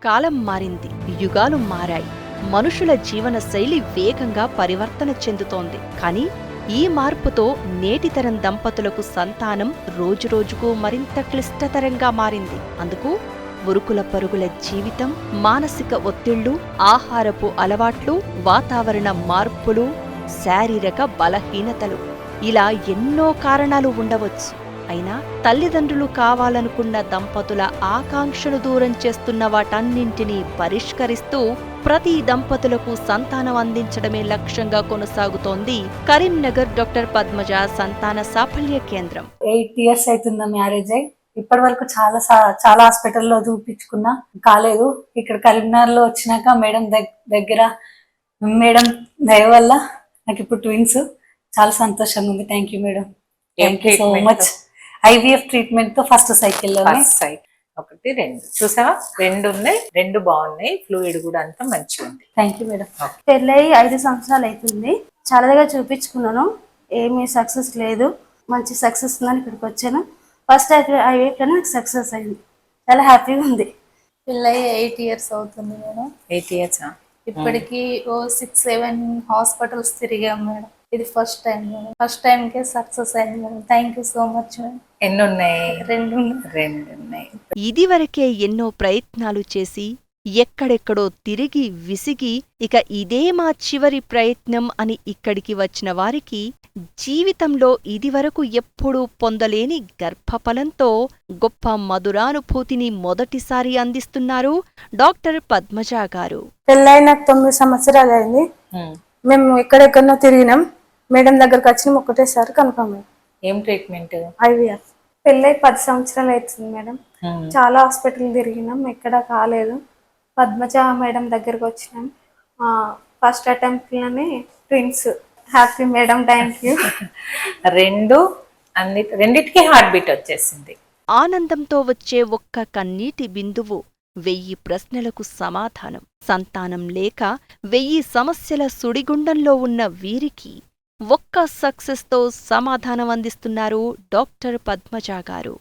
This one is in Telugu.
కాలం మారింది, యుగాలు మారాయి, మనుషుల జీవన శైలి వేగంగా పరివర్తన చెందుతోంది. కానీ ఈ మార్పుతో నేటితరం దంపతులకు సంతానం రోజురోజుకు మరింత క్లిష్టతరంగా మారింది. అందుకు ఉరుకుల పరుగుల జీవితం, మానసిక ఒత్తిళ్లు, ఆహారపు అలవాట్లు, వాతావరణ మార్పులు, శారీరక బలహీనతలు, ఇలా ఎన్నో కారణాలు ఉండవచ్చు. అయినా తల్లిదండ్రులు కావాలనుకున్న దంపతుల ఆకాంక్షలు దూరం చేస్తున్న వాటన్నింటినీ పరిష్కరిస్తూ ప్రతి దంపతులకు సంతానం అందించడమే లక్ష్యంగా కొనసాగుతోంది కరీంనగర్ డాక్టర్ పద్మజ సంతాన సాఫల్య కేంద్రం. 8 years అవుతుందా మ్యారేజ్ అయ్యి. ఇప్పటి వరకు చాలా హాస్పిటల్లో చూపించుకున్నా, కాలేదు. ఇక్కడ కరీంనగర్ లో వచ్చినాక మేడం దగ్గర మేడం దయ వల్ల నాకు ఇప్పుడు ట్విన్స్. చాలా సంతోషంగా ఉంది. Thank you madam, thank you so much. IVF treatment తో ఫస్ట్ సైకిల్లో ఒకటి రెండు చూసావా, రెండు ఉన్నాయి, రెండు బాగున్నాయి. ఫ్లూయిడ్ కూడా అంతా మంచిగా ఉంది. Thank you madam. పెళ్ళై 5 సంవత్సరాలు అవుతుంది. చాలా దగ్గర చూపించుకున్నాను, ఏమీ సక్సెస్ లేదు. మంచి సక్సెస్ ఉందని ఇక్కడికి వచ్చాను. ఫస్ట్ IVF లోనే నాకు సక్సెస్ అయింది. చాలా హ్యాపీగా ఉంది. పెళ్ళై 8 years అవుతుంది మేడం. 8 years. ఇప్పటికి 6-7 హాస్పిటల్స్ తిరిగాం మేడం. ఇది ఫస్ట్ టైం మేడం. ఫస్ట్ టైంకే సక్సెస్ అయింది madam. Thank you so much madam. ఎన్ని ఉన్నాయి? రెండు ఉన్నాయి. ఇదివరకే ఎన్నో ప్రయత్నాలు చేసి ఎక్కడెక్కడో తిరిగి విసిగి ఇక ఇదే మా చివరి ప్రయత్నం అని ఇక్కడికి వచ్చిన వారికి జీవితంలో ఇదివరకు ఎప్పుడూ పొందలేని గర్భఫలంతో గొప్ప మధురానుభూతిని మొదటిసారి అందిస్తున్నారు డాక్టర్ పద్మజ గారు. పెళ్ళైన 9 సంవత్సరాలు అయింది. మేము ఎక్కడెక్కడో తిరిగినాం. మేడం దగ్గరకు వచ్చినాం, ఒకటేసారి కన్ఫర్మ్ అయింది. ఏం ట్రీట్మెంట్? IVF. పెళ్ళై 10 సంవత్సరాలు అవుతుంది మేడం. చాలా హాస్పిటల్ తిరిగినాం, ఎక్కడ కాలేదు. పద్మజ మేడం దగ్గరకు వచ్చినాం. ఫస్ట్ అటెంప్ట్ లోనే twins. Happy madam, thank you. రెండిటికి హార్ట్ బీట్ వచ్చేసింది. ఆనందంతో వచ్చే ఒక్క కన్నీటి బిందువు 1000 ప్రశ్నలకు సమాధానం. సంతానం లేక 1000 సమస్యల సుడిగుండంలో ఉన్న వీరికి ఒక్క సక్సెస్తో సమాధానం అందిస్తున్నారు డాక్టర్ పద్మజ గారు.